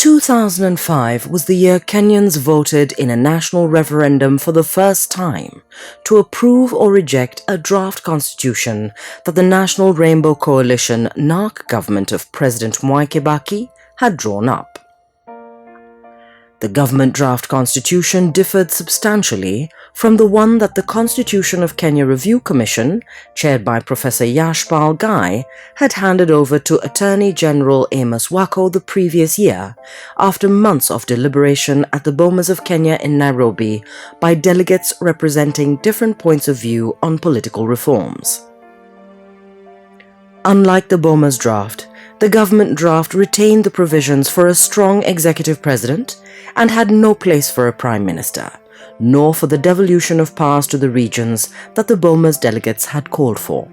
2005 was the year Kenyans voted in a national referendum for the first time to approve or reject a draft constitution that the National Rainbow Coalition NARC government of President Mwai Kibaki had drawn up. The government draft constitution differed substantially from the one that the Constitution of Kenya Review Commission, chaired by Professor Yashpal Gai, had handed over to Attorney General Amos Wako the previous year, after months of deliberation at the Bomas of Kenya in Nairobi by delegates representing different points of view on political reforms. Unlike the Bomas draft, the government draft retained the provisions for a strong executive president and had no place for a prime minister, nor for the devolution of powers to the regions that the Bomas delegates had called for.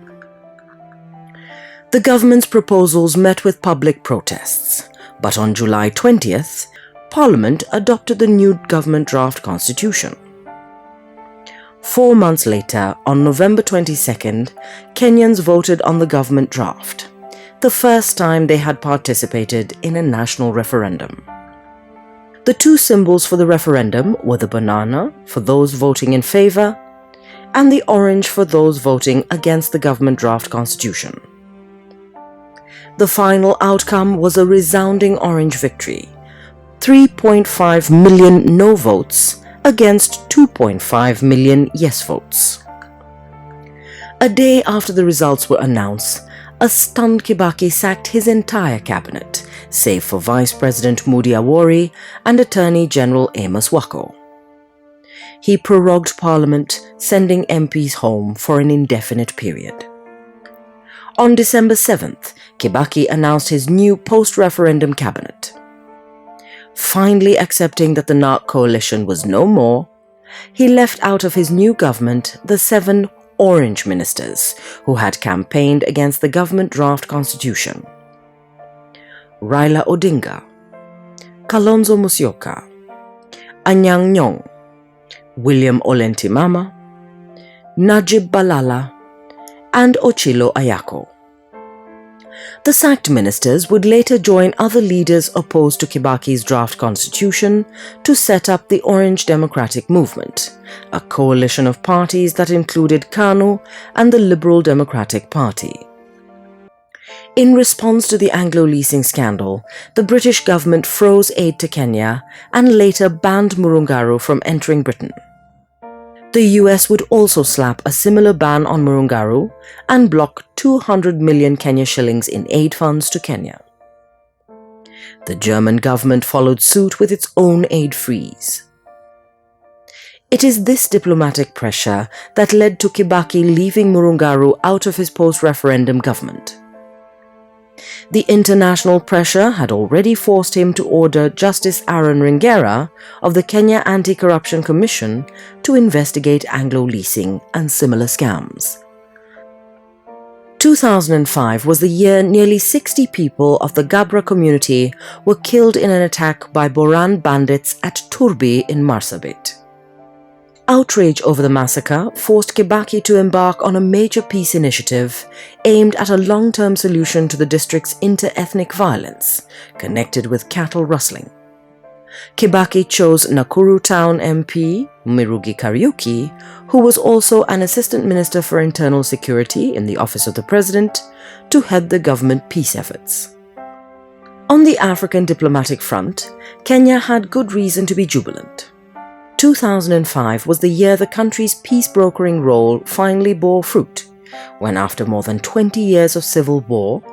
The government's proposals met with public protests, but on July 20th, Parliament adopted the new government draft constitution. 4 months later, on November 22nd, Kenyans voted on the government draft, the first time they had participated in a national referendum. The two symbols for the referendum were the banana for those voting in favour and the orange for those voting against the government draft constitution. The final outcome was a resounding orange victory, 3.5 million no votes against 2.5 million yes votes. A day after the results were announced, a stunned Kibaki sacked his entire cabinet, save for Vice President Moody Awori and Attorney General Amos Wako. He prorogued Parliament, sending MPs home for an indefinite period. On December 7th, Kibaki announced his new post-referendum cabinet. Finally accepting that the NARC coalition was no more, he left out of his new government the 7 orange ministers who had campaigned against the government draft constitution: Raila Odinga, Kalonzo Musyoka, Anyang' Nyong'o, William Ole Ntimama, Najib Balala, and Ochilo Ayako. The sacked ministers would later join other leaders opposed to Kibaki's draft constitution to set up the Orange Democratic Movement, a coalition of parties that included KANU and the Liberal Democratic Party. In response to the Anglo leasing scandal, the British government froze aid to Kenya and later banned Murungaru from entering Britain. The US would also slap a similar ban on Murungaru and block 200 million Kenya shillings in aid funds to Kenya. The German government followed suit with its own aid freeze. It is this diplomatic pressure that led to Kibaki leaving Murungaru out of his post-referendum government. The international pressure had already forced him to order Justice Aaron Ringera of the Kenya Anti-Corruption Commission to investigate Anglo leasing and similar scams. 2005 was the year nearly 60 people of the Gabra community were killed in an attack by Boran bandits at Turbi in Marsabit. Outrage over the massacre forced Kibaki to embark on a major peace initiative aimed at a long-term solution to the district's inter-ethnic violence, connected with cattle rustling. Kibaki chose Nakuru Town MP Mirugi Kariuki, who was also an Assistant Minister for Internal Security in the Office of the President, to head the government peace efforts. On the African diplomatic front, Kenya had good reason to be jubilant. 2005 was the year the country's peace-brokering role finally bore fruit, when after more than 20 years of civil war,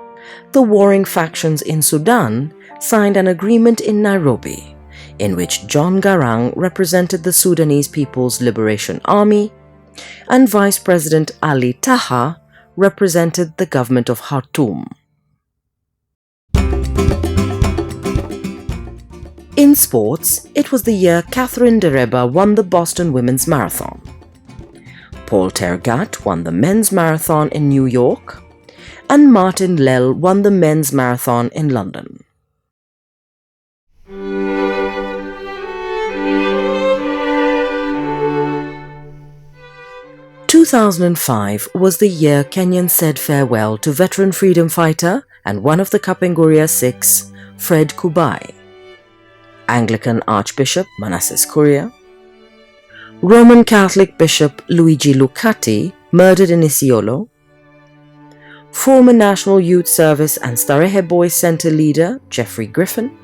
the warring factions in Sudan signed an agreement in Nairobi, in which John Garang represented the Sudanese People's Liberation Army and Vice President Ali Taha represented the government of Khartoum. In sports, it was the year Catherine Dereba won the Boston Women's Marathon. Paul Tergat won the Men's Marathon in New York, and Martin Lell won the Men's Marathon in London. In 2005 was the year Kenyans said farewell to veteran freedom fighter and one of the Kapenguria Six, Fred Kubai. Anglican Archbishop Manasses Kuria, Roman Catholic Bishop Luigi Lucati, murdered in Isiolo, former National Youth Service and Starehe Boys Centre leader Jeffrey Griffin,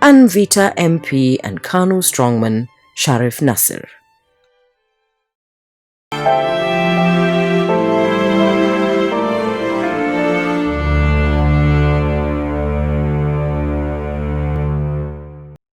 and Vita MP and Kanu strongman Sharif Nasir.